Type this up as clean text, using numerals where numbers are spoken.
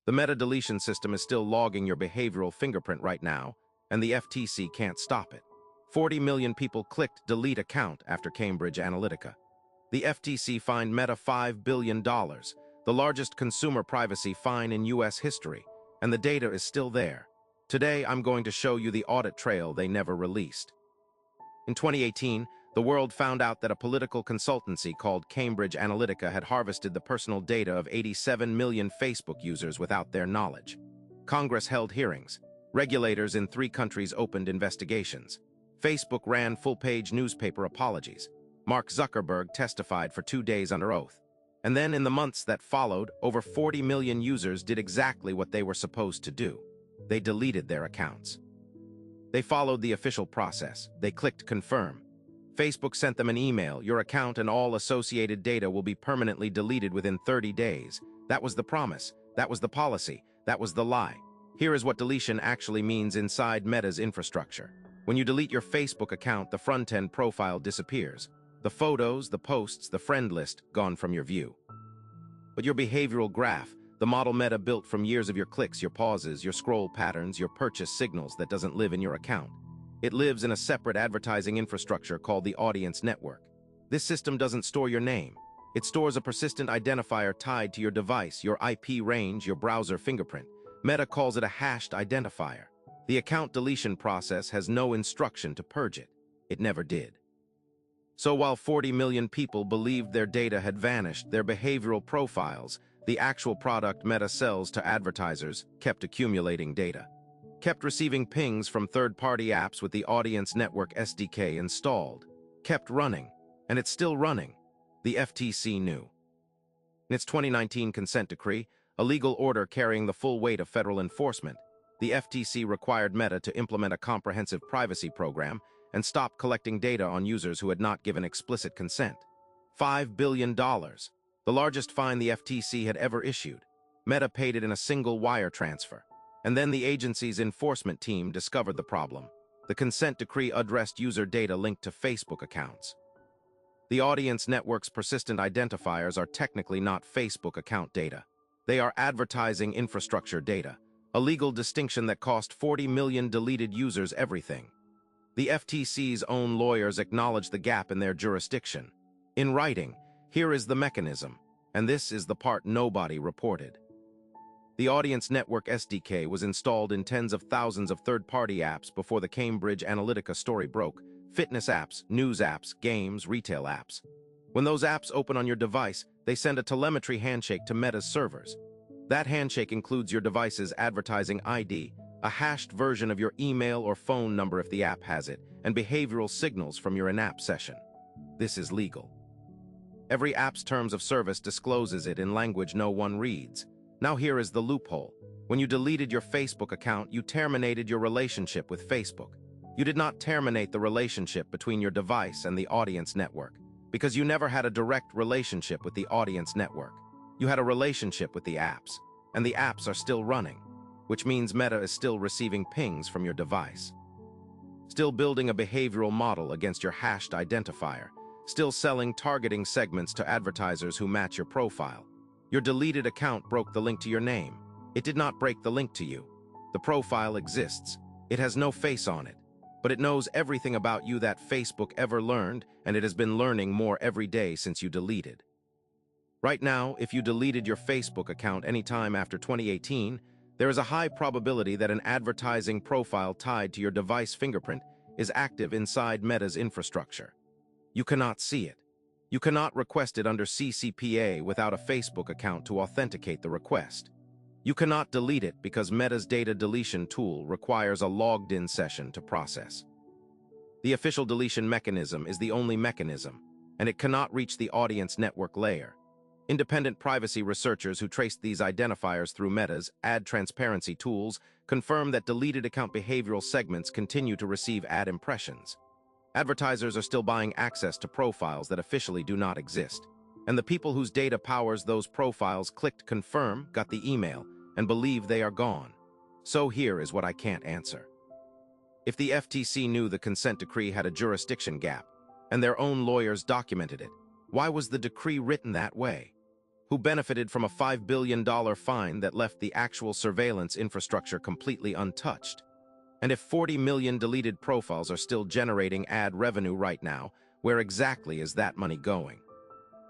The meta deletion system is still logging your behavioral fingerprint right now, and the FTC can't stop it. 40 million people clicked delete account after Cambridge Analytica. The FTC fined Meta $5 billion, the largest consumer privacy fine in US history, and the data is still there. Today, I'm going to show you the audit trail they never released. In 2018, the world found out that a political consultancy called Cambridge Analytica had harvested the personal data of 87 million Facebook users without their knowledge. Congress held hearings. Regulators in 3 countries opened investigations. Facebook ran full-page newspaper apologies. Mark Zuckerberg testified for 2 days under oath. And then in the months that followed, over 40 million users did exactly what they were supposed to do. They deleted their accounts. They followed the official process. They clicked confirm. Facebook sent them an email. Your account and all associated data will be permanently deleted within 30 days. That was the promise. That was the policy. That was the lie. Here is what deletion actually means inside Meta's infrastructure. When you delete your Facebook account, the front-end profile disappears. The photos, the posts, the friend list gone from your view. But your behavioral graph, the model Meta built from years of your clicks, your pauses, your scroll patterns, your purchase signals that doesn't live in your account. It lives in a separate advertising infrastructure called the audience network. This system doesn't store your name. It stores a persistent identifier tied to your device, your IP range, your browser fingerprint. Meta calls it a hashed identifier. The account deletion process has no instruction to purge it. It never did. So while 40 million people believed their data had vanished, their behavioral profiles, the actual product Meta sells to advertisers, kept accumulating data. Kept receiving pings from third-party apps with the Audience Network SDK installed. Kept running. And it's still running. The FTC knew. In its 2019 consent decree, a legal order carrying the full weight of federal enforcement, the FTC required Meta to implement a comprehensive privacy program and stop collecting data on users who had not given explicit consent. $5 billion, the largest fine the FTC had ever issued. Meta paid it in a single wire transfer. And then the agency's enforcement team discovered the problem. The consent decree addressed user data linked to Facebook accounts. The audience network's persistent identifiers are technically not Facebook account data. They are advertising infrastructure data, a legal distinction that cost 40 million deleted users everything. The FTC's own lawyers acknowledged the gap in their jurisdiction. In writing, here is the mechanism, and this is the part nobody reported. The Audience Network SDK was installed in tens of thousands of third-party apps before the Cambridge Analytica story broke. Fitness apps, news apps, games, retail apps. When those apps open on your device, they send a telemetry handshake to Meta's servers. That handshake includes your device's advertising ID, a hashed version of your email or phone number if the app has it, and behavioral signals from your in-app session. This is legal. Every app's terms of service discloses it in language no one reads. Now here is the loophole. When you deleted your Facebook account, you terminated your relationship with Facebook. You did not terminate the relationship between your device and the audience network, because you never had a direct relationship with the audience network. You had a relationship with the apps, and the apps are still running, which means Meta is still receiving pings from your device. Still building a behavioral model against your hashed identifier, still selling targeting segments to advertisers who match your profile. Your deleted account broke the link to your name. It did not break the link to you. The profile exists. It has no face on it, but it knows everything about you that Facebook ever learned, and it has been learning more every day since you deleted. Right now, if you deleted your Facebook account anytime after 2018, there is a high probability that an advertising profile tied to your device fingerprint is active inside Meta's infrastructure. You cannot see it. You cannot request it under CCPA without a Facebook account to authenticate the request. You cannot delete it because Meta's data deletion tool requires a logged-in session to process. The official deletion mechanism is the only mechanism, and it cannot reach the audience network layer. Independent privacy researchers who traced these identifiers through Meta's ad transparency tools confirm that deleted account behavioral segments continue to receive ad impressions. Advertisers are still buying access to profiles that officially do not exist. And the people whose data powers those profiles clicked confirm, got the email, and believe they are gone. So here is what I can't answer. If the FTC knew the consent decree had a jurisdiction gap, and their own lawyers documented it, why was the decree written that way? who benefited from a $5 billion fine that left the actual surveillance infrastructure completely untouched. And if 40 million deleted profiles are still generating ad revenue right now, where exactly is that money going?